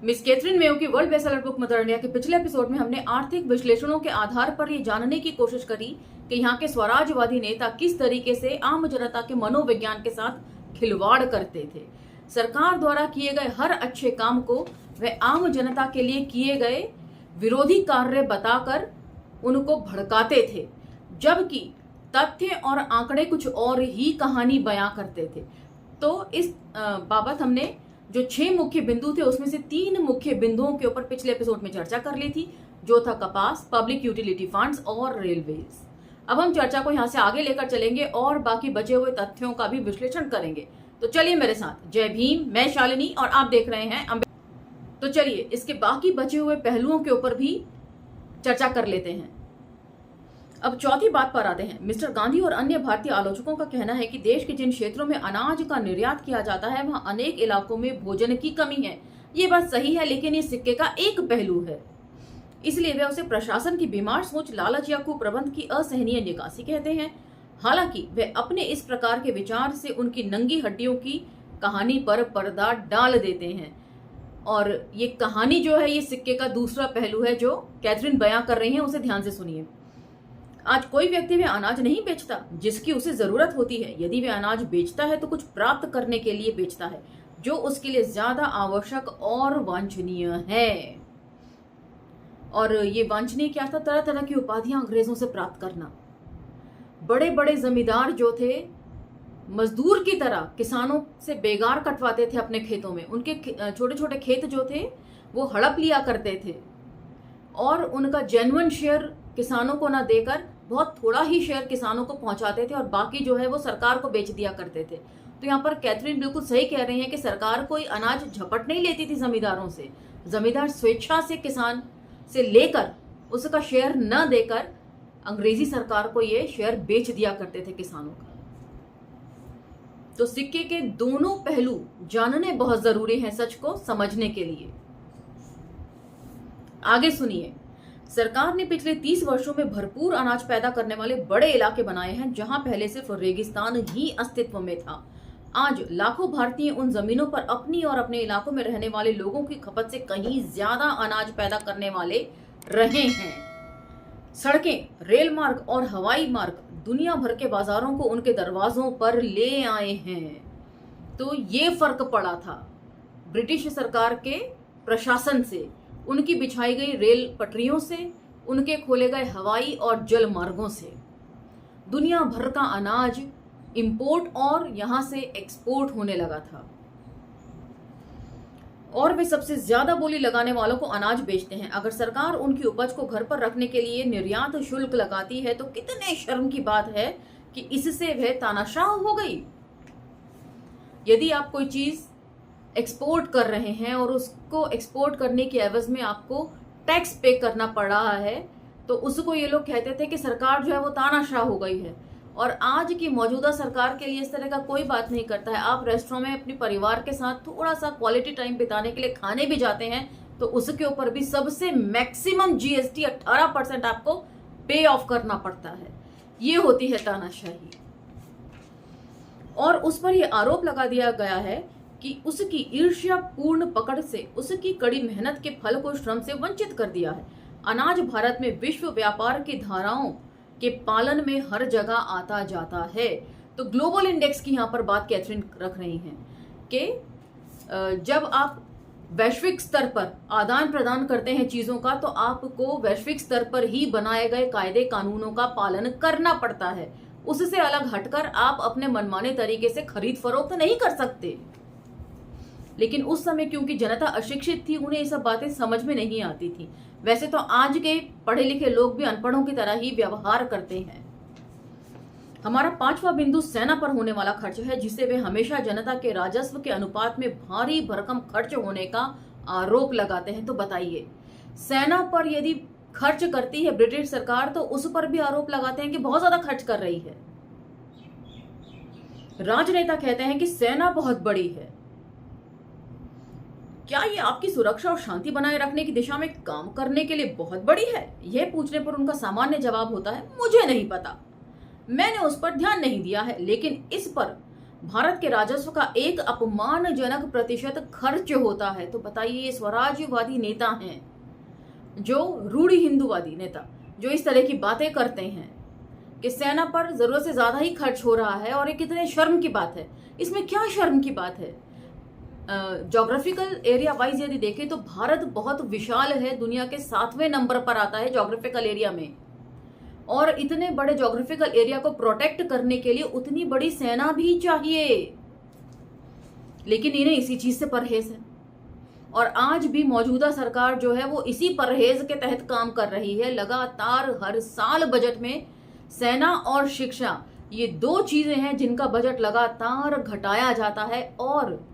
Miss Catherine Mayo की world bestseller book mother India के पिछले एपिसोड में हमने आर्थिक विश्लेषणों के आधार पर ये जानने की कोशिश करी कि यहाँ के स्वराजवादी नेता किस तरीके से आम जनता के मनोविज्ञान के साथ खिलवाड़ करते थे। सरकार द्वारा किए गए हर अच्छे काम को वे आम जनता के लिए किए गए विरोधी कार्य बताकर उनको भड़काते थे, जबकि तथ्य और आंकड़े कुछ और ही कहानी बयां करते थे। तो इस बाबत हमने जो 6 मुख्य बिंदु थे उसमें से 3 मुख्य बिंदुओं के ऊपर पिछले एपिसोड में चर्चा कर ली थी, जो था कपास, पब्लिक यूटिलिटी फंड्स और रेलवेज। अब हम चर्चा को यहाँ से आगे लेकर चलेंगे और बाकी बचे हुए तथ्यों का भी विश्लेषण करेंगे। तो चलिए मेरे साथ। जय भीम, मैं शालिनी और आप देख रहे हैं तो चलिए इसके बाकी बचे हुए पहलुओं के ऊपर भी चर्चा कर लेते हैं। अब चौथी बात पर आते हैं। मिस्टर गांधी और अन्य भारतीय आलोचकों का कहना है कि देश के जिन क्षेत्रों में अनाज का निर्यात किया जाता है वहां अनेक इलाकों में भोजन की कमी है। ये बात सही है, लेकिन इस सिक्के का एक पहलू है, इसलिए वे उसे प्रशासन की बीमार सोच, लालच या कुप्रबंध की असहनीय निकासी कहते हैं। हालांकि वे अपने इस प्रकार के विचार से उनकी नंगी हड्डियों की कहानी पर पर्दा डाल देते हैं। और ये कहानी जो है, ये सिक्के का दूसरा पहलू है जो कैथरीन बयां कर रही हैं, उसे ध्यान से सुनिए। आज कोई व्यक्ति वे अनाज नहीं बेचता जिसकी उसे जरूरत होती है। यदि वे अनाज बेचता है तो कुछ प्राप्त करने के लिए बेचता है, जो उसके लिए ज्यादा आवश्यक और वांछनीय है। और ये वांछनीय क्या था? तरह तरह की उपाधियां अंग्रेजों से प्राप्त करना। बड़े बड़े जमींदार जो थे, मजदूर की तरह किसानों से बेगार कटवाते थे अपने खेतों में। उनके छोटे छोटे खेत जो थे वो हड़प लिया करते थे और उनका जेन्युइन शेयर किसानों को ना देकर बहुत थोड़ा ही शेयर किसानों को पहुंचाते थे और बाकी जो है वो सरकार को बेच दिया करते थे। तो यहाँ पर कैथरीन बिल्कुल सही कह रही हैं कि सरकार कोई अनाज झपट नहीं लेती थी जमींदारों से। जमींदार स्वेच्छा से किसान से लेकर उसका शेयर न देकर अंग्रेजी सरकार को ये शेयर बेच दिया करते थे किसानों का। तो सिक्के के दोनों पहलू जानने बहुत जरूरी हैं सच को समझने के लिए। आगे सुनिए। सरकार ने पिछले 30 वर्षों में भरपूर अनाज पैदा करने वाले बड़े इलाके बनाए हैं, जहां पहले सिर्फ रेगिस्तान ही अस्तित्व में था। आज लाखों भारतीय उन जमीनों पर अपनी और अपने इलाकों में रहने वाले लोगों की खपत से कहीं ज्यादा अनाज पैदा करने वाले रहे हैं। सड़कें, रेल मार्ग और हवाई मार्ग दुनिया भर के बाजारों को उनके दरवाजों पर ले आए हैं। तो ये फर्क पड़ा था ब्रिटिश सरकार के प्रशासन से, उनकी बिछाई गई रेल पटरियों से, उनके खोले गए हवाई और जल मार्गों से। दुनिया भर का अनाज इंपोर्ट और यहां से एक्सपोर्ट होने लगा था और वे सबसे ज्यादा बोली लगाने वालों को अनाज बेचते हैं। अगर सरकार उनकी उपज को घर पर रखने के लिए निर्यात शुल्क लगाती है तो कितने शर्म की बात है कि इससे वह तानाशाह हो गई। यदि आप कोई चीज एक्सपोर्ट कर रहे हैं और उसको एक्सपोर्ट करने की एवज में आपको टैक्स पे करना पड़ रहा है, तो उसको ये लोग कहते थे कि सरकार जो है वो तानाशाह हो गई है। और आज की मौजूदा सरकार के लिए इस तरह का कोई बात नहीं करता है। आप रेस्टोरेंट में अपने परिवार के साथ थोड़ा सा क्वालिटी टाइम बिताने के लिए खाने भी जाते हैं तो उसके ऊपर भी सबसे मैक्सिमम जीएसटी 18% आपको पे ऑफ करना पड़ता है। ये होती है तानाशाही। और उस पर यह आरोप लगा दिया गया है कि उसकी ईर्ष्यापूर्ण पकड़ से उसकी कड़ी मेहनत के फल को श्रम से वंचित कर दिया है। अनाज भारत में विश्व व्यापार की धाराओं के पालन में हर जगह आता जाता है। तो ग्लोबल इंडेक्स की यहाँ पर बात कैथरीन रख रही हैं कि जब आप वैश्विक स्तर पर आदान प्रदान करते हैं चीजों का, तो आपको वैश्विक स्तर पर ही बनाए गए कायदे कानूनों का पालन करना पड़ता है। उससे अलग हटकर आप अपने मनमाने तरीके से खरीद फरोख्त नहीं कर सकते। लेकिन उस समय क्योंकि जनता अशिक्षित थी, उन्हें ये सब बातें समझ में नहीं आती थी। वैसे तो आज के पढ़े लिखे लोग भी अनपढ़ों की तरह ही व्यवहार करते हैं। हमारा 5वां बिंदु सेना पर होने वाला खर्च है, जिसे वे हमेशा जनता के राजस्व के अनुपात में भारी भरकम खर्च होने का आरोप लगाते हैं। तो बताइए, सेना पर यदि खर्च करती है ब्रिटिश सरकार तो उस पर भी आरोप लगाते हैं कि बहुत ज्यादा खर्च कर रही है। राजनेता कहते हैं कि सेना बहुत बड़ी है। क्या ये आपकी सुरक्षा और शांति बनाए रखने की दिशा में काम करने के लिए बहुत बड़ी है? यह पूछने पर उनका सामान्य जवाब होता है, मुझे नहीं पता, मैंने उस पर ध्यान नहीं दिया है। लेकिन इस पर भारत के राजस्व का एक अपमानजनक प्रतिशत खर्च होता है। तो बताइए, ये स्वराज्यवादी नेता हैं, जो रूढ़ी हिंदूवादी नेता, जो इस तरह की बातें करते हैं कि सेना पर जरूरत से ज्यादा ही खर्च हो रहा है, और ये कितने शर्म की बात है। इसमें क्या शर्म की बात है? ज्योग्राफिकल एरिया वाइज यदि देखें तो भारत बहुत विशाल है, दुनिया के 7वें नंबर पर आता है ज्योग्राफिकल एरिया में, और इतने बड़े ज्योग्राफिकल एरिया को प्रोटेक्ट करने के लिए उतनी बड़ी सेना भी चाहिए, लेकिन इन्हें इसी चीज से परहेज है। और आज भी मौजूदा सरकार जो है वो इसी परहेज के तहत काम कर रही है। लगातार हर साल बजट में सेना और शिक्षा, ये दो चीजें हैं जिनका बजट लगातार घटाया जाता है, और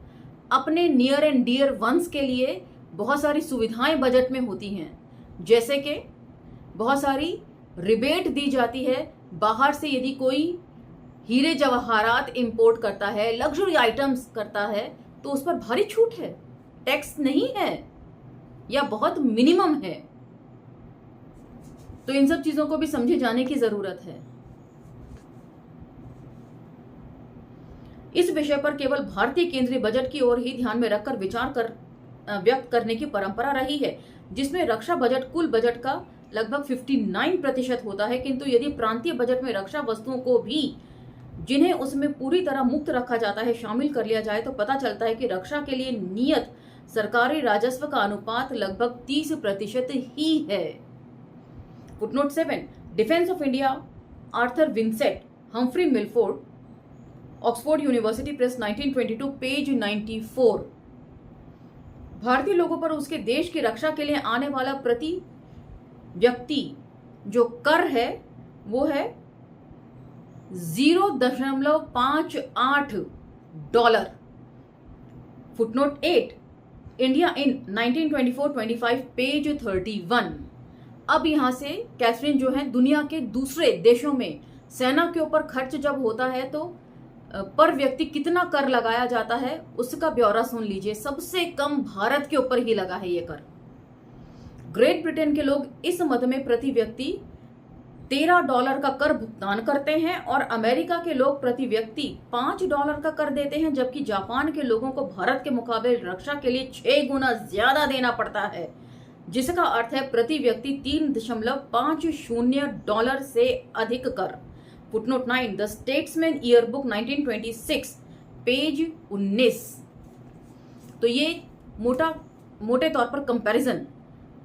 अपने नियर एंड डियर वंस के लिए बहुत सारी सुविधाएं बजट में होती हैं, जैसे कि बहुत सारी रिबेट दी जाती है। बाहर से यदि कोई हीरे जवाहरात इंपोर्ट करता है, लग्जरी आइटम्स करता है, तो उस पर भारी छूट है, टैक्स नहीं है या बहुत मिनिमम है। तो इन सब चीजों को भी समझे जाने की जरूरत है। इस विषय पर केवल भारतीय केंद्रीय बजट की ओर ही ध्यान में रखकर विचार व्यक्त करने की परंपरा रही है, जिसमें रक्षा बजट कुल बजट का लगभग 59% होता है। किंतु यदि प्रांतीय बजट में रक्षा वस्तुओं को भी, जिन्हें उसमें पूरी तरह मुक्त रखा जाता है, शामिल कर लिया जाए, तो पता चलता है कि रक्षा के लिए नियत सरकारी राजस्व का अनुपात लगभग 30% ही है। Footnote 7, defence of India, Arthur Vincent, Humphry Milford, Oxford university press, 1922, page 94। भारतीय लोगों पर उसके देश की रक्षा के लिए आने वाला प्रति व्यक्ति जो कर है वो है $0.58। Footnote 8, India in 1924-25, page 31। अब यहां से कैथरीन जो है दुनिया के दूसरे देशों में सेना के ऊपर खर्च जब होता है तो पर व्यक्ति कितना कर लगाया जाता है उसका ब्यौरा सुन लीजिए। सबसे कम भारत के ऊपर ही लगा है ये कर। ग्रेट ब्रिटेन के लोग इस मद में प्रति व्यक्ति $13 का कर भुगतान करते हैं, और अमेरिका के लोग प्रति व्यक्ति $5 का कर देते हैं, जबकि जापान के लोगों को भारत के मुकाबले रक्षा के लिए 6 गुना ज्यादा देना पड़ता है, जिसका अर्थ है प्रति व्यक्ति $3.50 से अधिक कर। Footnote 9, the statesman yearbook 1926, page 19। तो ये मोटे तौर पर कंपैरिजन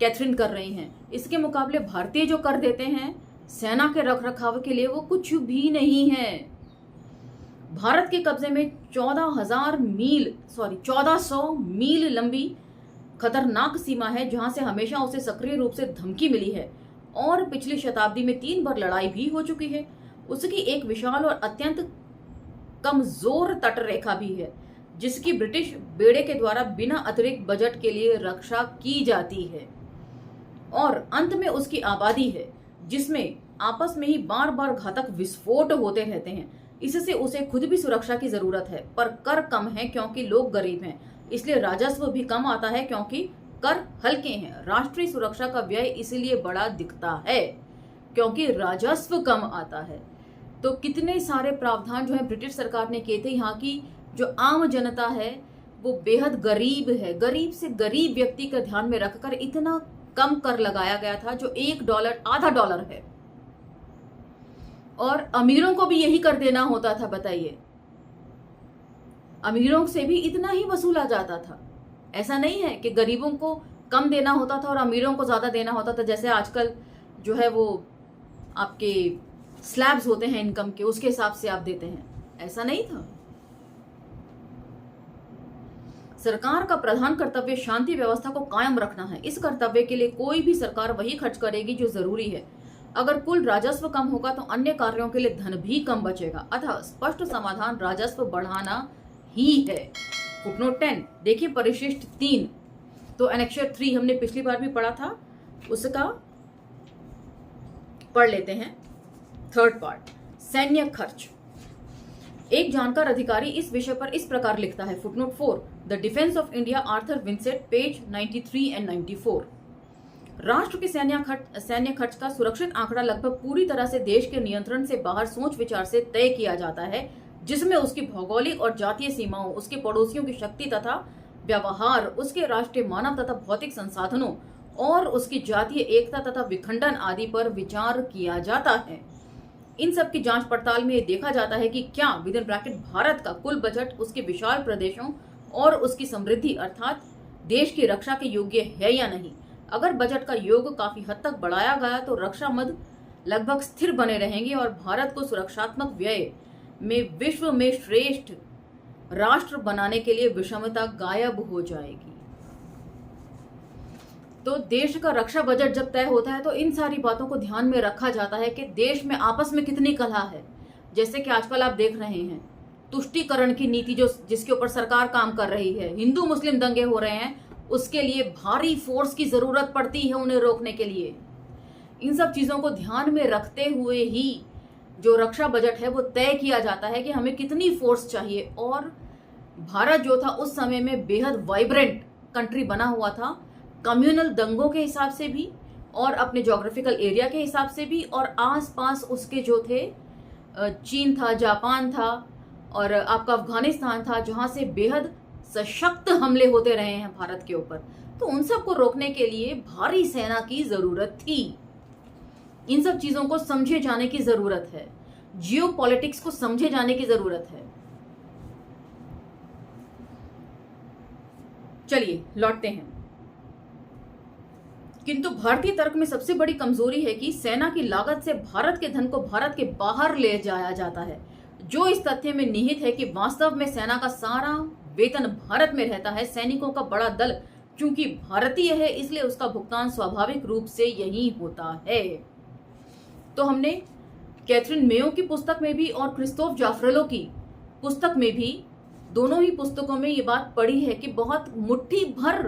कैथरीन कर रही हैं। इसके मुकाबले भारतीय जो कर देते हैं सेना के रखरखाव के लिए वो कुछ भी नहीं है। भारत के कब्जे में 1400 मील लंबी खतरनाक सीमा है, जहां से हमेशा उसे सक्रिय रूप से धमकी मिली है, और पिछली शताब्दी में 3 बार लड़ाई भी हो चुकी है। उसकी एक विशाल और अत्यंत कमजोर तट रेखा भी है, जिसकी ब्रिटिश बेड़े के द्वारा बिना अतिरिक्त बजट के लिए रक्षा की जाती है। और अंत में उसकी आबादी है, जिसमें आपस में ही बार बार घातक विस्फोट होते रहते हैं। इससे उसे खुद भी सुरक्षा की जरूरत है, पर कर कम है क्योंकि लोग गरीब हैं, इसलिए राजस्व भी कम आता है क्योंकि कर हल्के हैं। राष्ट्रीय सुरक्षा का व्यय इसलिए बड़ा दिखता है क्योंकि राजस्व कम आता है। तो कितने सारे प्रावधान जो है ब्रिटिश सरकार ने किए थे। यहाँ की जो आम जनता है वो बेहद गरीब है, गरीब से गरीब व्यक्ति का ध्यान में रखकर इतना कम कर लगाया गया था, जो $1 आधा डॉलर है, और अमीरों को भी यही कर देना होता था। बताइए, अमीरों से भी इतना ही वसूला जाता था। ऐसा नहीं है कि गरीबों को कम देना होता था और अमीरों को ज्यादा देना होता था, जैसे आजकल जो है वो आपके स्लैब्स होते हैं इनकम के, उसके हिसाब से आप देते हैं। ऐसा नहीं था। सरकार का प्रधान कर्तव्य शांति व्यवस्था को कायम रखना है। इस कर्तव्य के लिए कोई भी सरकार वही खर्च करेगी जो जरूरी है। अगर कुल राजस्व कम होगा तो अन्य कार्यों के लिए धन भी कम बचेगा। अतः स्पष्ट समाधान राजस्व बढ़ाना ही है। फुटनोट 10 देखिए, परिशिष्ट 3, तो एनेक्सर 3 हमने पिछली बार भी पढ़ा था, उसका पढ़ लेते हैं। थर्ड पार्ट, सैन्य खर्च। एक जानकार अधिकारी इस विषय पर इस प्रकार लिखता है। Footnote 4, the defence of India, Arthur Vincent, page 93 and 94। राष्ट्र के सैन्य खर्च का सुरक्षित आंकड़ा लगभग पूरी तरह से देश के नियंत्रण से बाहर सोच विचार से तय किया जाता है, जिसमें उसकी भौगोलिक और जातीय सीमाओं, उसके पड़ोसियों की शक्ति तथा व्यवहार, उसके राष्ट्रीय मानव तथा भौतिक संसाधनों और उसकी जातीय एकता तथा विखंडन आदि पर विचार किया जाता है। इन सब की जांच पड़ताल में ये देखा जाता है कि क्या विद इन ब्रैकेट भारत का कुल बजट उसके विशाल प्रदेशों और उसकी समृद्धि अर्थात देश की रक्षा के योग्य है या नहीं। अगर बजट का योग काफी हद तक बढ़ाया गया तो रक्षा मद लगभग स्थिर बने रहेंगे और भारत को सुरक्षात्मक व्यय में विश्व में श्रेष्ठ राष्ट्र बनाने के लिए विषमता गायब हो जाएगी। तो देश का रक्षा बजट जब तय होता है तो इन सारी बातों को ध्यान में रखा जाता है कि देश में आपस में कितनी कलह है। जैसे कि आजकल आप देख रहे हैं तुष्टीकरण की नीति जो जिसके ऊपर सरकार काम कर रही है, हिंदू मुस्लिम दंगे हो रहे हैं, उसके लिए भारी फोर्स की जरूरत पड़ती है उन्हें रोकने के लिए। इन सब चीजों को ध्यान में रखते हुए ही जो रक्षा बजट है वो तय किया जाता है कि हमें कितनी फोर्स चाहिए। और भारत जो था उस समय में बेहद वाइब्रेंट कंट्री बना हुआ था, कम्युनल दंगों के हिसाब से भी और अपने ज्योग्राफिकल एरिया के हिसाब से भी, और आसपास उसके जो थे चीन था, जापान था और आपका अफगानिस्तान था, जहां से बेहद सशक्त हमले होते रहे हैं भारत के ऊपर। तो उन सब को रोकने के लिए भारी सेना की जरूरत थी। इन सब चीजों को समझे जाने की जरूरत है, जियो पॉलिटिक्स को समझे जाने की जरूरत है। चलिए लौटते हैं। किंतु भारतीय तर्क में सबसे बड़ी कमजोरी है कि सेना की लागत से भारत के धन को भारत के बाहर ले जाया जाता है, जो इस तथ्य में निहित है कि वास्तव में सेना का सारा वेतन भारत में रहता है। सैनिकों का बड़ा दल चूंकि भारतीय है इसलिए उसका भुगतान स्वाभाविक रूप से यही होता है। तो हमने कैथरीन मेयो की पुस्तक में भी और क्रिस्तोफ जाफरेलो की पुस्तक में भी, दोनों ही पुस्तकों में ये बात पढ़ी है कि बहुत मुट्ठी भर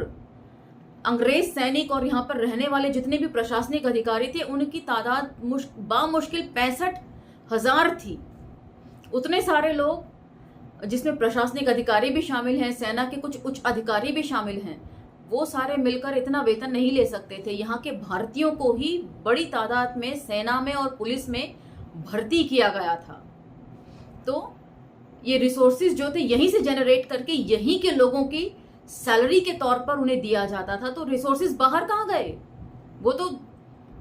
अंग्रेज सैनिक और यहाँ पर रहने वाले जितने भी प्रशासनिक अधिकारी थे उनकी तादाद बामुश्किल 65,000 थी। उतने सारे लोग जिसमें प्रशासनिक अधिकारी भी शामिल हैं, सेना के कुछ उच्च अधिकारी भी शामिल हैं, वो सारे मिलकर इतना वेतन नहीं ले सकते थे। यहाँ के भारतीयों को ही बड़ी तादाद में सेना में और पुलिस में भर्ती किया गया था। तो ये रिसोर्सेज जो थे यहीं से जनरेट करके यहीं के लोगों की सैलरी के तौर पर उन्हें दिया जाता था। तो रिसोर्सेज बाहर कहाँ गए? वो तो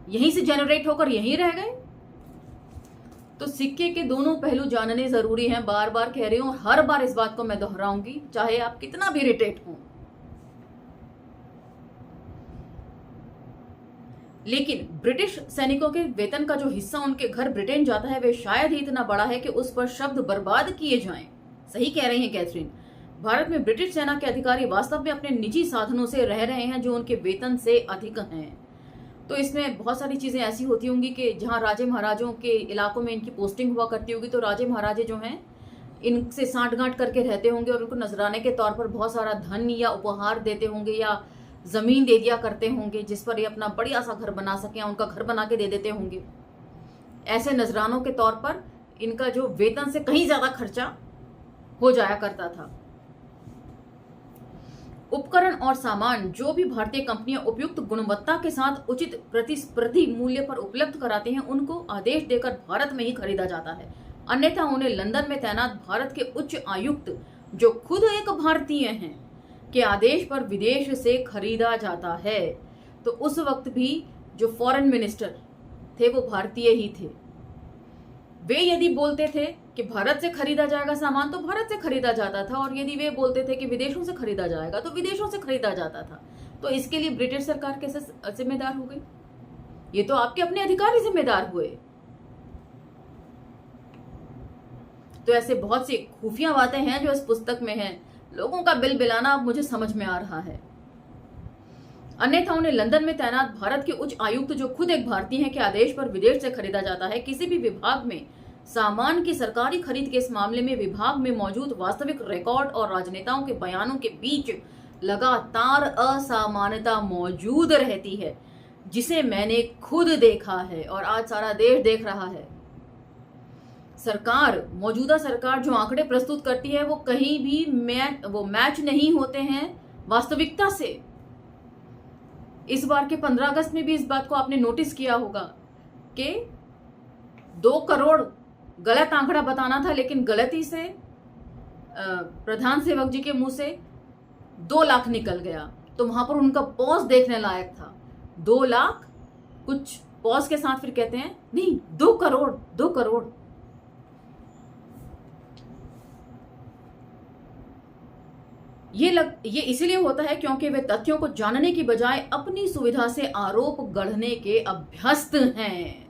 यहीं से जनरेट होकर यहीं रह गए। तो सिक्के के दोनों पहलू जानने जरूरी हैं, बार बार कह रही हूं, हर बार इस बात को मैं दोहराऊंगी, चाहे आप कितना भी इरिटेट हो। लेकिन ब्रिटिश सैनिकों के वेतन का जो हिस्सा उनके घर ब्रिटेन जाता है वे शायद ही इतना बड़ा है कि उस पर शब्द बर्बाद किए जाएं। सही कह रही हैं कैथरीन। भारत में ब्रिटिश सेना के अधिकारी वास्तव में अपने निजी साधनों से रह रहे हैं जो उनके वेतन से अधिक हैं। तो इसमें बहुत सारी चीजें ऐसी होती होंगी कि जहां राजे महाराजों के इलाकों में इनकी पोस्टिंग हुआ करती होगी, तो राजे महाराजे जो हैं इनसे सांठगांठ करके रहते होंगे और उनको नजराने के तौर पर बहुत सारा धन या उपहार देते होंगे या जमीन दे दिया करते होंगे जिस पर ये अपना बढ़िया सा घर बना सके, या उनका घर बना के दे देते होंगे। ऐसे नजरानों के तौर पर इनका जो वेतन से कहीं ज्यादा खर्चा हो जाया करता था। उपकरण और सामान जो भी भारतीय कंपनियां उपयुक्त गुणवत्ता के साथ उचित प्रतिस्पर्धी मूल्य पर उपलब्ध कराती हैं उनको आदेश देकर भारत में ही खरीदा जाता है, अन्यथा उन्हें लंदन में तैनात भारत के उच्च आयुक्त जो खुद एक भारतीय हैं के आदेश पर विदेश से खरीदा जाता है। तो उस वक्त भी जो फॉरेन मिनिस्टर थे वो भारतीय ही थे। वे यदि बोलते थे कि भारत से खरीदा जाएगा सामान तो भारत से खरीदा जाता था, और यदि वे बोलते थे कि विदेशों से खरीदा जाएगा तो विदेशों से खरीदा जाता था। तो इसके लिए ब्रिटिश सरकार कैसे जिम्मेदार हो गई? ये तो आपके अपने अधिकारी जिम्मेदार हुए। तो ऐसे बहुत सी खुफिया बातें हैं जो इस पुस्तक में हैं। लोगों का बिल बिलाना अब मुझे समझ में आ रहा है। अन्यथा उन्हें लंदन में तैनात भारत के उच्च आयुक्त जो खुद एक भारतीय हैं के आदेश पर विदेश से खरीदा जाता है। किसी भी विभाग में सामान की सरकारी खरीद के इस मामले में विभाग में मौजूद वास्तविक रिकॉर्ड और राजनेताओं के बयानों के बीच लगातार असामान्यता मौजूद रहती है, जिसे मैंने खुद देखा है और आज सारा देश देख रहा है। सरकार, मौजूदा सरकार जो आंकड़े प्रस्तुत करती है वो कहीं भी मैच नहीं होते हैं वास्तविकता से। इस बार के 15 अगस्त में भी इस बात को आपने नोटिस किया होगा कि 2 करोड़ गलत आंकड़ा बताना था, लेकिन गलती से प्रधान सेवक जी के मुंह से 2 लाख निकल गया। तो वहां पर उनका पॉज देखने लायक था। 2 लाख कुछ पॉज के साथ फिर कहते हैं नहीं 2 करोड़ 2 करोड़। ये इसीलिए होता है क्योंकि वे तथ्यों को जानने की बजाय अपनी सुविधा से आरोप गढ़ने के अभ्यस्त हैं।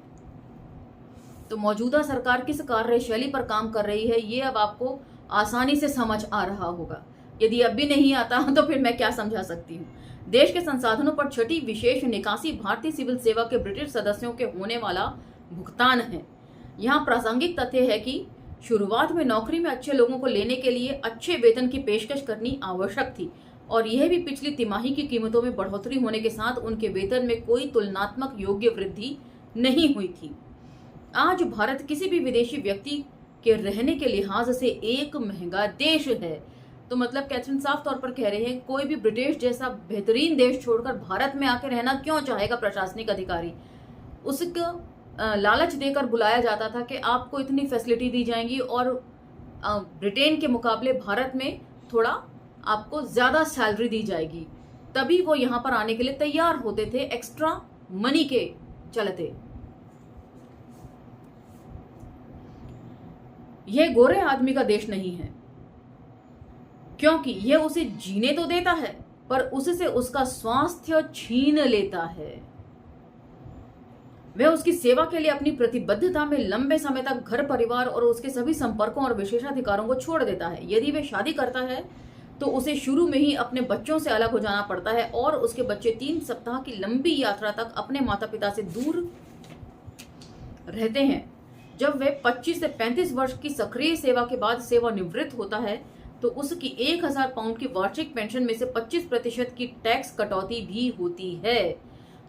तो मौजूदा सरकार किस कार्यशैली पर काम कर रही है, ये अब आपको आसानी से समझ आ रहा होगा। यदि अब भी नहीं आता तो फिर मैं क्या समझा सकती हूँ। देश के संसाधनों पर छठी विशेष निकासी भारतीय सिविल सेवा के ब्रिटिश सदस्यों के होने वाला भुगतान है। यहाँ प्रासंगिक तथ्य है कि शुरुआत में नौकरी में अच्छे लोगों को लेने के लिए अच्छे वेतन की पेशकश करनी आवश्यक थी, और यह भी पिछली तिमाही की कीमतों में बढ़ोतरी होने के साथ उनके वेतन में कोई तुलनात्मक योग्य वृद्धि नहीं हुई थी। आज भारत किसी भी विदेशी व्यक्ति के रहने के लिहाज से एक महंगा देश है। तो मतलब कैथरीन साफ तौर पर कह रहे हैं कोई भी ब्रिटिश जैसा बेहतरीन देश छोड़कर भारत में आकर रहना क्यों चाहेगा प्रशासनिक अधिकारी। उसको लालच देकर बुलाया जाता था कि आपको इतनी फैसिलिटी दी जाएंगी और ब्रिटेन के मुकाबले भारत में थोड़ा आपको ज्यादा सैलरी दी जाएगी, तभी वो यहाँ पर आने के लिए तैयार होते थे एक्स्ट्रा मनी के चलते। यह गोरे आदमी का देश नहीं है, क्योंकि यह उसे जीने तो देता है पर उससे उसका स्वास्थ्य छीन लेता है। वह उसकी सेवा के लिए अपनी प्रतिबद्धता में लंबे समय तक घर परिवार और उसके सभी संपर्कों और विशेषाधिकारों को छोड़ देता है। यदि वह शादी करता है तो उसे शुरू में ही अपने बच्चों से अलग हो जाना पड़ता है और उसके बच्चे 3 सप्ताह की लंबी यात्रा तक अपने माता पिता से दूर रहते हैं। जब वह 25 से 35 वर्ष की सक्रिय सेवा के बाद सेवानिवृत्त होता है तो उसकी 1000 पाउंड की वार्षिक पेंशन में से 25% की टैक्स कटौती भी होती है।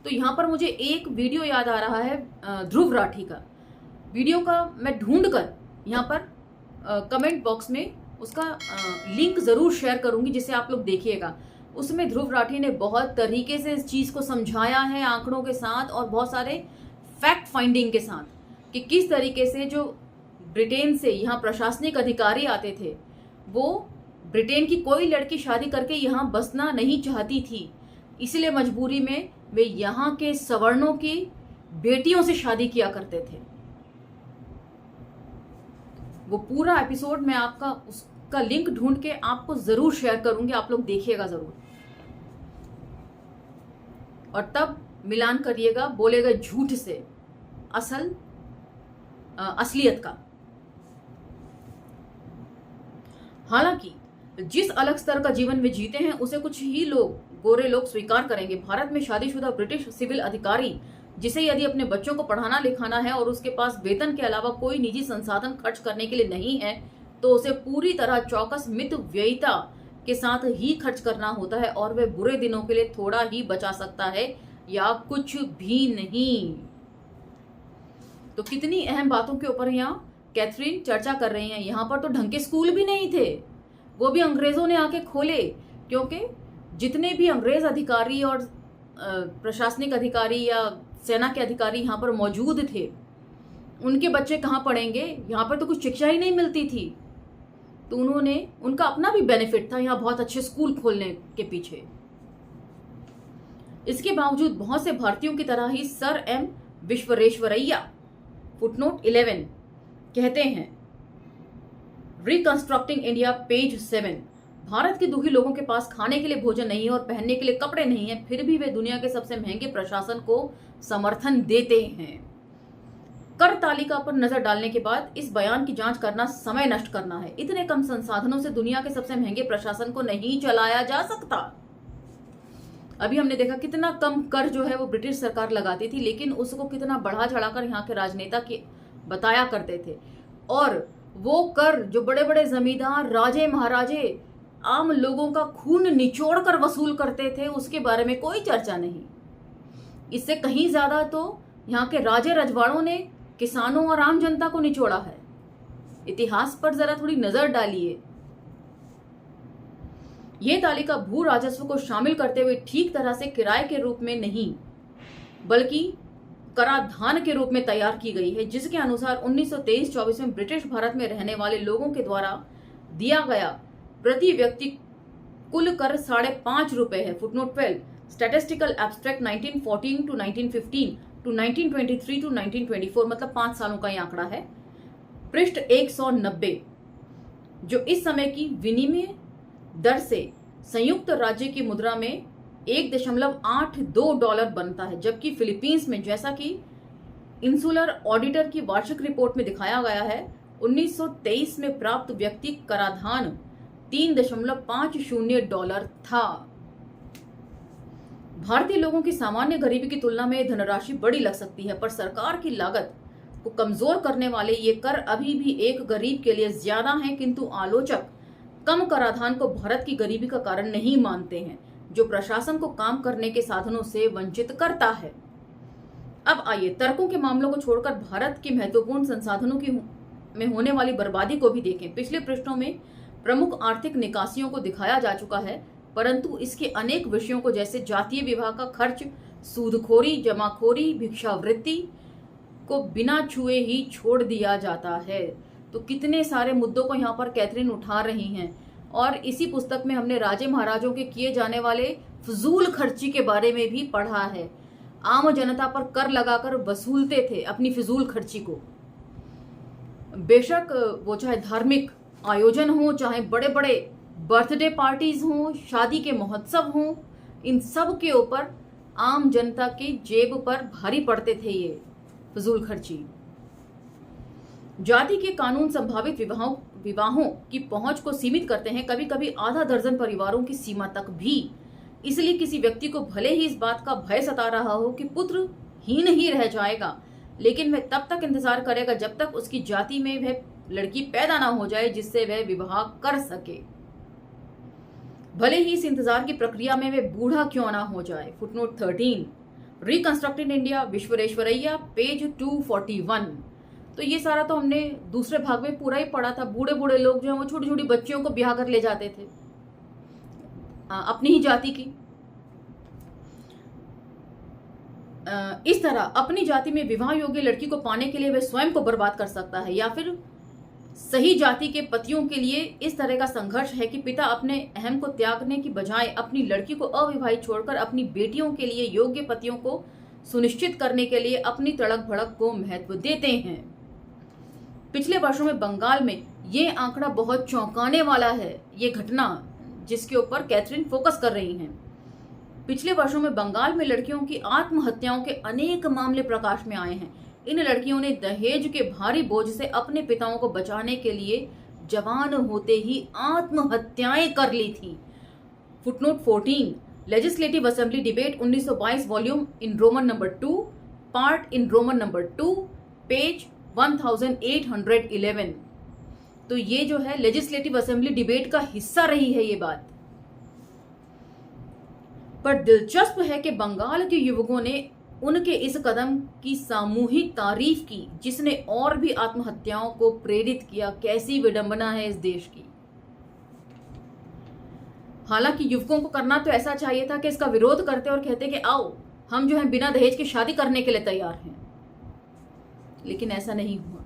तो यहाँ पर मुझे एक वीडियो याद आ रहा है ध्रुव राठी का। वीडियो का मैं ढूंढ कर यहाँ पर कमेंट बॉक्स में उसका लिंक जरूर शेयर करूंगी जिसे आप लोग देखिएगा। उसमें ध्रुव राठी ने बहुत तरीके से इस चीज को समझाया है आंकड़ों के साथ और बहुत सारे फैक्ट फाइंडिंग के साथ कि किस तरीके से जो ब्रिटेन से यहाँ प्रशासनिक अधिकारी आते थे वो ब्रिटेन की कोई लड़की शादी करके यहाँ बसना नहीं चाहती थी, इसलिए मजबूरी में वे यहाँ के सवर्णों की बेटियों से शादी किया करते थे। वो पूरा एपिसोड मैं आपका उसका लिंक ढूंढ के आपको जरूर शेयर करूंगी, आप लोग देखिएगा जरूर और तब मिलान करिएगा, बोलेगा झूठ से असलियत का। हालांकि जिस अलग स्तर का जीवन वे जीते हैं उसे कुछ ही लोग गोरे लोग स्वीकार करेंगे। भारत में शादीशुदा ब्रिटिश सिविल अधिकारी जिसे यदि अपने बच्चों को पढ़ाना लिखाना है और उसके पास वेतन के अलावा कोई निजी संसाधन खर्च करने के लिए नहीं है तो उसे पूरी तरह चौकस मित व्ययिता के साथ ही खर्च करना होता है और वह बुरे दिनों के लिए थोड़ा ही बचा सकता है या कुछ भी नहीं। तो कितनी अहम बातों के ऊपर यहाँ कैथरीन चर्चा कर रही हैं। यहाँ पर तो ढंग के स्कूल भी नहीं थे, वो भी अंग्रेजों ने आके खोले, क्योंकि जितने भी अंग्रेज अधिकारी और प्रशासनिक अधिकारी या सेना के अधिकारी यहाँ पर मौजूद थे उनके बच्चे कहाँ पढ़ेंगे, यहाँ पर तो कुछ शिक्षा ही नहीं मिलती थी। तो उन्होंने उनका अपना भी बेनिफिट था यहाँ बहुत अच्छे स्कूल खोलने के पीछे। इसके बावजूद बहुत से भारतीयों की तरह ही सर एम विश्वेश्वरैया फुटनोट 11 कहते हैं, रिकंस्ट्रक्टिंग इंडिया पेज 7, भारत के दुखी लोगों के पास खाने के लिए भोजन नहीं है और पहनने के लिए कपड़े नहीं है, फिर भी वे दुनिया के सबसे महंगे प्रशासन को समर्थन देते हैं। कर तालिका पर नजर डालने के बाद इस बयान की जांच करना समय नष्ट करना है। इतने कम संसाधनों से दुनिया के सबसे महंगे प्रशासन को नहीं चलाया जा सकता। अभी हमने देखा कितना कम कर जो है वो ब्रिटिश सरकार लगाती थी, लेकिन उसको कितना बढ़ा चढ़ाकर यहाँ के राजनेता की बताया करते थे। और वो कर जो बड़े बड़े जमींदार राजे महाराजे आम लोगों का खून निचोड़ कर वसूल करते थे उसके बारे में कोई चर्चा नहीं। इससे कहीं ज्यादा तो यहाँ के राजे रजवाड़ों ने किसानों और आम जनता को निचोड़ा है। इतिहास पर जरा थोड़ी नजर डालिए। ये तालिका भू राजस्व को शामिल करते हुए ठीक तरह से किराए के रूप में नहीं बल्कि कराधान के रूप में तैयार की गई है, जिसके अनुसार 1923-24 में ब्रिटिश भारत में रहने वाले लोगों के द्वारा दिया गया प्रति व्यक्ति कुल कर 5.5 रुपए है। Footnote 12 statistical abstract 1914 to 1915 to 1923 to 1924, मतलब 5 सालों का ये आंकड़ा है। पृष्ठ 190, जो इस समय की विनिमय दर से संयुक्त राज्य की मुद्रा में 1.82 डॉलर बनता है, जबकि फिलीपींस में, जैसा कि इंसुलर ऑडिटर की वार्षिक रिपोर्ट में दिखाया गया है, 1923 में प्राप्त व्यक्ति कराधान 3.50 डॉलर था। भारतीय लोगों की सामान्य गरीबी की तुलना में धनराशि बड़ी लग सकती है, पर सरकार की लागत को कमजोर करने वाले ये कर अभी भी एक गरीब के लिए ज्यादा हैं, किंतु आलोचक कम कराधान को भारत की गरीबी का कारण नहीं मानते हैं, जो प्रशासन को काम करने के साधनों से वंचित करता है। अब आइए तर्कों के मामलों को छोड़कर भारत के महत्वपूर्ण संसाधनों की में होने वाली बर्बादी को भी देखें। पिछले पृष्ठों में प्रमुख आर्थिक निकासियों को दिखाया जा चुका है, परंतु इसके अनेक विषयों को, जैसे जातीय विवाह का खर्च, सूदखोरी, जमाखोरी, भिक्षावृत्ति को बिना छुए ही छोड़ दिया जाता है। तो कितने सारे मुद्दों को यहाँ पर कैथरीन उठा रही हैं, और इसी पुस्तक में हमने राजे महाराजों के किए जाने वाले फजूल खर्ची के बारे में भी पढ़ा है। आम जनता पर कर लगाकर वसूलते थे अपनी फिजूल खर्ची को। बेशक वो चाहे धार्मिक आयोजन हो, चाहे बड़े बड़े बर्थडे पार्टीज हों, शादी के महोत्सव हों, इन सब के ऊपर आम जनता की जेब पर भारी पड़ते थे ये फजूल खर्ची। जाति के कानून संभावित विवाहों की पहुंच को सीमित करते हैं, कभी कभी आधा दर्जन परिवारों की सीमा तक भी। इसलिए किसी व्यक्ति को भले ही इस बात का भय सता रहा हो कि पुत्र हीन ही रह जाएगा, लेकिन वह तब तक इंतजार करेगा जब तक उसकी जाति में वह लड़की पैदा ना हो जाए जिससे वह विवाह कर सके, भले ही इस इंतजार की प्रक्रिया में वह बूढ़ा क्यों ना हो जाए। Footnote 13 reconstructed India, Visvesvaraya, page 241। तो ये सारा तो हमने दूसरे भाग में पूरा ही पढ़ा था। बूढ़े बूढ़े लोग जो है वो छोटी छोटी बच्चियों को ब्याह कर ले जाते थे अपनी ही जाति की। इस तरह अपनी जाति में विवाह योग्य लड़की को पाने के लिए वह स्वयं को बर्बाद कर सकता है, या फिर सही जाति के पतियों के लिए इस तरह का संघर्ष है कि पिता अपने अहम को त्यागने की बजाय अपनी लड़की को अविवाहित छोड़कर अपनी बेटियों के लिए योग्य पतियों को सुनिश्चित करने के लिए अपनी तड़क भड़क को महत्व देते हैं। पिछले वर्षों में बंगाल में ये आंकड़ा बहुत चौंकाने वाला है, ये घटना जिसके ऊपर कैथरीन फोकस कर रही हैं। पिछले वर्षों में बंगाल में लड़कियों की आत्महत्याओं के अनेक मामले प्रकाश में आए हैं। इन लड़कियों ने दहेज के भारी बोझ से अपने पिताओं को बचाने के लिए जवान होते ही आत्महत्याएं कर ली थी। Footnote 14 legislative assembly debate 1922 volume in Roman number 2 part in Roman number 2 page 1811। तो ये जो है लेजिस्लेटिव असेंबली डिबेट का हिस्सा रही है ये बात। पर दिलचस्प है कि बंगाल के युवकों ने उनके इस कदम की सामूहिक तारीफ की, जिसने और भी आत्महत्याओं को प्रेरित किया। कैसी विडंबना है इस देश की। हालांकि युवकों को करना तो ऐसा चाहिए था कि इसका विरोध करते और कहते कि आओ हम जो है बिना दहेज की शादी करने के लिए तैयार हैं, लेकिन ऐसा नहीं हुआ।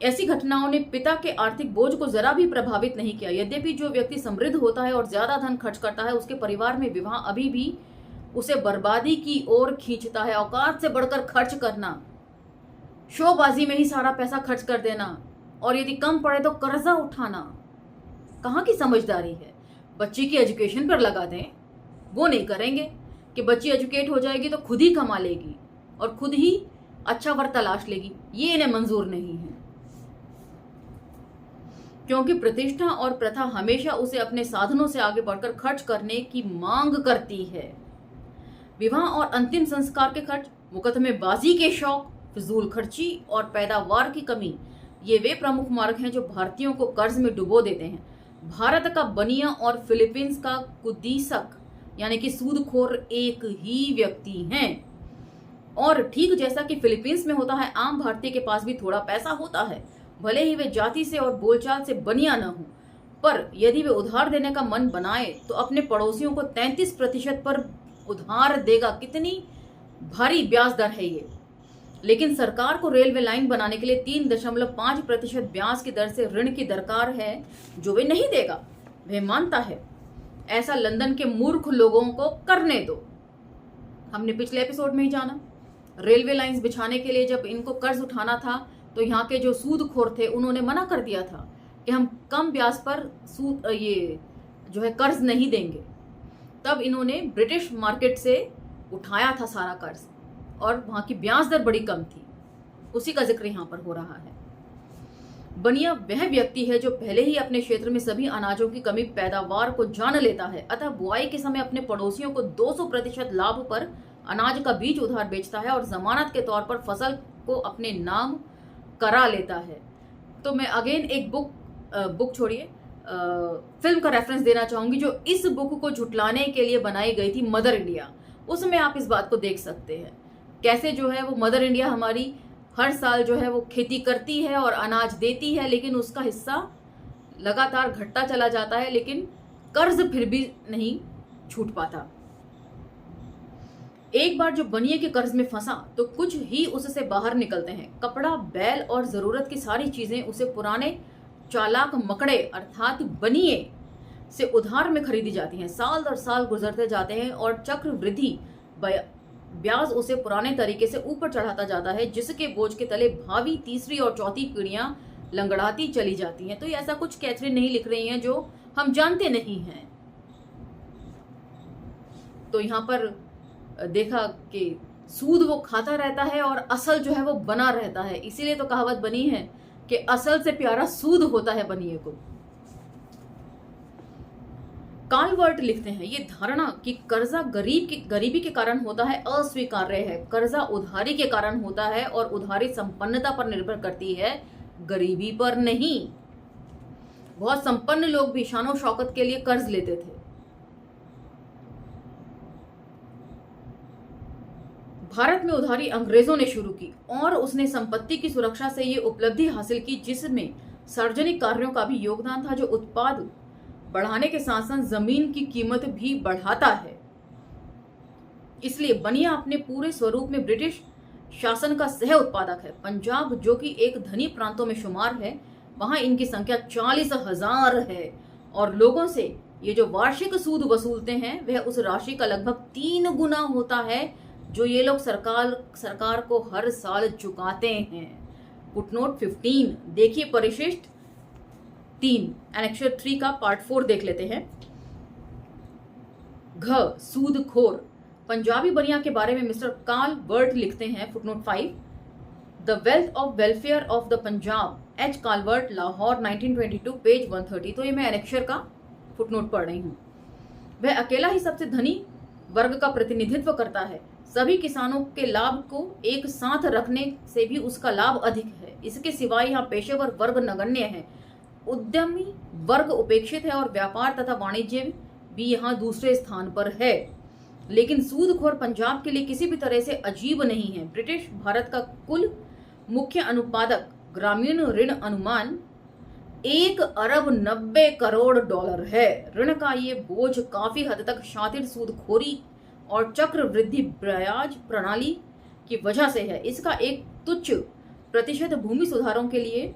ऐसी घटनाओं ने पिता के आर्थिक बोझ को जरा भी प्रभावित नहीं किया। यद्यपि जो व्यक्ति समृद्ध होता है और ज्यादा धन खर्च करता है, उसके परिवार में विवाह अभी भी उसे बर्बादी की ओर खींचता है। औकात से बढ़कर खर्च करना, शोबाजी में ही सारा पैसा खर्च कर देना, और यदि कम पड़े तो कर्जा उठाना, कहाँ की समझदारी है। बच्ची की एजुकेशन पर लगा दें, वो नहीं करेंगे कि बच्ची एजुकेट हो जाएगी तो खुद ही कमा लेगी और खुद ही अच्छा वर तलाश लेगी। ये इन्हें मंजूर नहीं है, क्योंकि प्रतिष्ठा और प्रथा हमेशा उसे अपने साधनों से आगे बढ़कर खर्च करने की मांग करती है। विवाह और अंतिम संस्कार के खर्च, मुकदमेबाजी के शौक, फिजूल खर्ची और पैदावार की कमी, ये वे प्रमुख मार्ग हैं जो भारतीयों को कर्ज में डुबो देते हैं। भारत का बनिया और फिलीपींस का कुदीसक यानी कि सूदखोर एक ही व्यक्ति हैं। और ठीक जैसा कि फिलीपींस में होता है, आम भारतीय के पास भी थोड़ा पैसा होता है, भले ही वे जाति से और बोलचाल से बनिया न हो, पर यदि वे उधार देने का मन बनाए तो अपने पड़ोसियों को 33% पर उधार देगा। कितनी भारी ब्याज दर है ये। लेकिन सरकार को रेलवे लाइन बनाने के लिए 3.5% ब्याज की दर से ऋण की दरकार है, जो वे नहीं देगा, वह मानता है। ऐसा लंदन के मूर्ख लोगों को करने दो। हमने पिछले एपिसोड में ही जाना, रेलवे लाइंस बिछाने के लिए जब इनको कर्ज उठाना था तो यहाँ के जो सूदखोर थे उन्होंने मना कर दिया था कि हम कम ब्याज पर सूद ये जो है कर्ज नहीं देंगे। तब इन्होंने ब्रिटिश मार्केट से उठाया था सारा कर्ज और वहां की ब्याज दर बड़ी कम थी। उसी का जिक्र यहाँ पर हो रहा है। बनिया वह व्यक्ति है जो पहले ही अपने क्षेत्र में सभी अनाजों की कमी पैदावार को जान लेता है, अतः बुआई के समय अपने पड़ोसियों को 200% लाभ पर अनाज का बीज उधार बेचता है और जमानत के तौर पर फसल को अपने नाम करा लेता है। तो मैं अगेन एक बुक छोड़िए फिल्म का रेफरेंस देना चाहूंगी जो इस बुक को झुटलाने के लिए बनाई गई थी, मदर इंडिया। उसमें आप इस बात को देख सकते हैं कैसे जो है वो मदर इंडिया हमारी हर साल जो है वो खेती करती है और अनाज देती है, लेकिन उसका हिस्सा लगातार घटता चला जाता है, लेकिन कर्ज फिर भी नहीं छूट पाता। एक बार जो बनिए के कर्ज में फंसा तो कुछ ही उससे बाहर निकलते हैं। कपड़ा, बैल और जरूरत की सारी चीजें उसे पुराने चालाक मकड़े अर्थात बनिए से उधार में खरीदी जाती हैं। साल दर साल गुजरते जाते हैं और चक्रवृद्धि ब्याज उसे पुराने तरीके से ऊपर चढ़ाता जाता है, जिसके बोझ के तले भावी तीसरी और चौथी पीढ़ियां लंगड़ाती चली जाती हैं। तो ये ऐसा कुछ कैथरीन नहीं लिख रही हैं जो हम जानते नहीं हैं। तो यहाँ पर देखा कि सूद वो खाता रहता है और असल जो है वो बना रहता है। इसीलिए तो कहावत बनी है कि असल से प्यारा सूद होता है बनिए को। कालवर्ट लिखते हैं, ये धारणा कि कर्जा गरीबी के कारण होता है अस्वीकार्य है। कर्जा उधारी के कारण होता है और उधारी संपन्नता पर निर्भर करती है, गरीबी पर नहीं। बहुत संपन्न लोग भी शानो शौकत के लिए कर्ज लेते थे। भारत में उधारी अंग्रेजों ने शुरू की और उसने संपत्ति की सुरक्षा से ये उपलब्धि हासिल की जिसमें सार्वजनिक कार्यों का भी योगदान था, जो उत्पाद बढ़ाने के साथ साथ जमीन की कीमत भी बढ़ाता है। इसलिए बनिया अपने पूरे स्वरूप में ब्रिटिश शासन का सह उत्पादक है। पंजाब जो कि एक धनी प्रांतों में शुमार है, वहां इनकी संख्या 40,000 है और लोगों से ये जो वार्षिक सूद वसूलते हैं वह उस राशि का लगभग 3 गुना होता है जो ये लोग सरकार को हर साल चुकाते हैं। फुटनोट 15 देखिए, परिशिष्ट 3 एनेक्सर 3 का पार्ट 4 देख लेते हैं। सूदखोर पंजाबी बनिया के बारे में मिस्टर कालवर्ट लिखते हैं, footnote 5, the wealth of welfare of the Punjab, H Calvert, Lahore 1922, page 130। तो ये मैं एनेक्सर का फुटनोट पढ़ रही हूँ। वह अकेला ही सबसे धनी वर्ग का प्रतिनिधित्व करता है। सभी किसानों के लाभ को एक साथ रखने से भी उसका लाभ अधिक है। इसके सिवाय यहाँ पेशेवर वर्ग नगण्य है, उद्यमी वर्ग उपेक्षित है और व्यापार तथा वाणिज्य भी यहाँ दूसरे स्थान पर है। लेकिन सूदखोर पंजाब के लिए किसी भी तरह से अजीब नहीं है। ब्रिटिश भारत का कुल मुख्य अनुत्पादक ग्रामीण ऋण अनुमान 1,90,00,00,000 है। ऋण का ये बोझ काफी हद तक शातिर सूदखोरी और चक्रवृद्धि ब्याज प्रणाली की वजह से है। इसका एक तुच्छ प्रतिशत भूमि सुधारों के लिए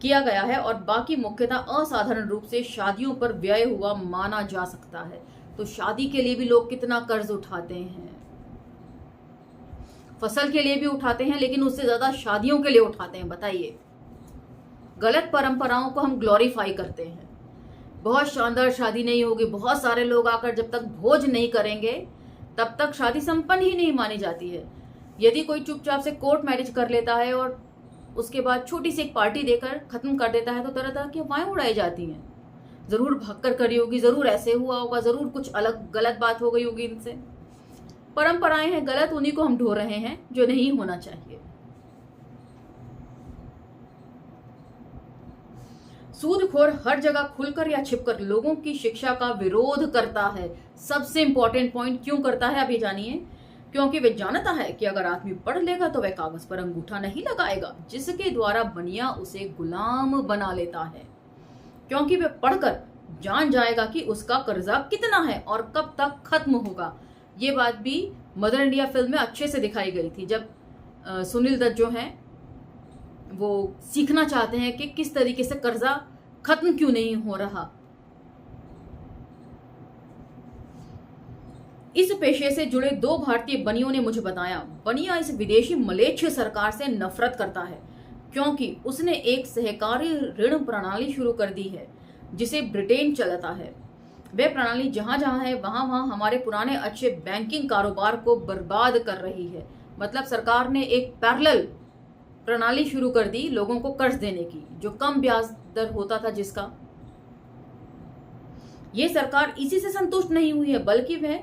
किया गया है और बाकी मुख्यतः असाधारण रूप से शादियों पर व्यय हुआ माना जा सकता है। तो शादी के लिए भी लोग कितना कर्ज उठाते हैं, फसल के लिए भी उठाते हैं, लेकिन उससे ज्यादा शादियों के लिए उठाते हैं। बताइए, गलत परंपराओं को हम ग्लोरीफाई करते हैं। बहुत शानदार शादी नहीं होगी, बहुत सारे लोग आकर जब तक भोज नहीं करेंगे तब तक शादी संपन्न ही नहीं मानी जाती है। यदि कोई चुपचाप से कोर्ट मैरिज कर लेता है और उसके बाद छोटी सी एक पार्टी देकर खत्म कर देता है तो तरह तरह की अफवाहें उड़ाई जाती हैं। जरूर भागकर करी होगी, जरूर ऐसे हुआ होगा, जरूर कुछ अलग गलत बात हो गई होगी इनसे। परंपराएं हैं गलत, उन्हीं को हम ढो रहे हैं जो नहीं होना चाहिए। सूदखोर हर जगह खुलकर या छिपकर लोगों की शिक्षा का विरोध करता है। सबसे इंपॉर्टेंट पॉइंट, क्यों करता है अभी जानिए। क्योंकि वे जानता है कि अगर आदमी पढ़ लेगा तो वह कागज पर अंगूठा नहीं लगाएगा, जिसके द्वारा बनिया उसे गुलाम बना लेता है। क्योंकि वह पढ़कर जान जाएगा कि उसका कर्जा कितना है और कब तक खत्म होगा। ये बात भी मदर इंडिया फिल्म में अच्छे से दिखाई गई थी, जब सुनील दत्त जो हैं वो सीखना चाहते हैं कि किस तरीके से कर्जा खत्म क्यों नहीं हो रहा। इस पेशे से जुड़े 2 भारतीय बनियों ने मुझे बताया, बनिया इस विदेशी मलेच्छ सरकार से नफरत करता है क्योंकि उसने एक सहकारी ऋण प्रणाली शुरू कर दी है जिसे ब्रिटेन चलाता है। वह प्रणाली जहां जहां है वहां वहां हमारे पुराने अच्छे बैंकिंग कारोबार को बर्बाद कर रही है। मतलब सरकार ने एक पैरेलल प्रणाली शुरू कर दी लोगों को कर्ज देने की, जो कम ब्याज दर होता था जिसका। ये सरकार इसी से संतुष्ट नहीं हुई है, बल्कि वह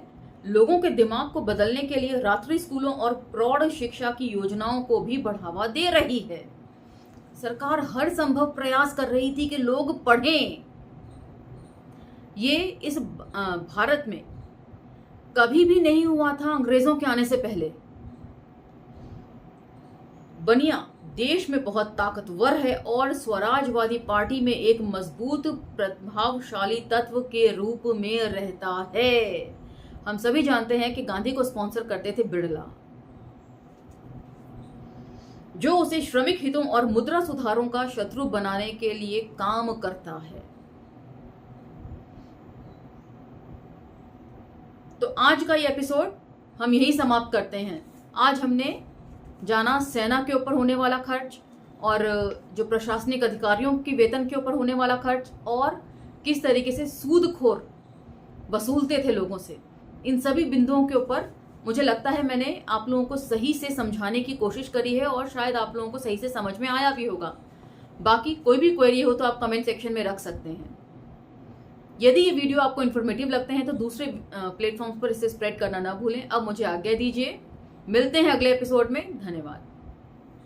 लोगों के दिमाग को बदलने के लिए रात्रि स्कूलों और प्रौढ़ शिक्षा की योजनाओं को भी बढ़ावा दे रही है। सरकार हर संभव प्रयास कर रही थी कि लोग पढ़ें। ये इस भारत में कभी भी नहीं हुआ था अंग्रेजों के आने से पहले। बनिया देश में बहुत ताकतवर है और स्वराजवादी पार्टी में एक मजबूत प्रभावशाली तत्व के रूप में रहता है। हम सभी जानते हैं कि गांधी को स्पॉन्सर करते थे बिड़ला, जो उसे श्रमिक हितों और मुद्रा सुधारों का शत्रु बनाने के लिए काम करता है। तो आज का ये एपिसोड हम यही समाप्त करते हैं। आज हमने जाना सेना के ऊपर होने वाला खर्च और जो प्रशासनिक अधिकारियों की वेतन के ऊपर होने वाला खर्च और किस तरीके से सूदखोर वसूलते थे लोगों से। इन सभी बिंदुओं के ऊपर मुझे लगता है मैंने आप लोगों को सही से समझाने की कोशिश करी है और शायद आप लोगों को सही से समझ में आया भी होगा। बाकी कोई भी क्वेरी हो तो आप कमेंट सेक्शन में रख सकते हैं। यदि ये वीडियो आपको इन्फॉर्मेटिव लगते हैं तो दूसरे प्लेटफॉर्म्स पर इसे स्प्रेड करना ना भूलें। अब मुझे आज्ञा दीजिए, मिलते हैं अगले एपिसोड में। धन्यवाद।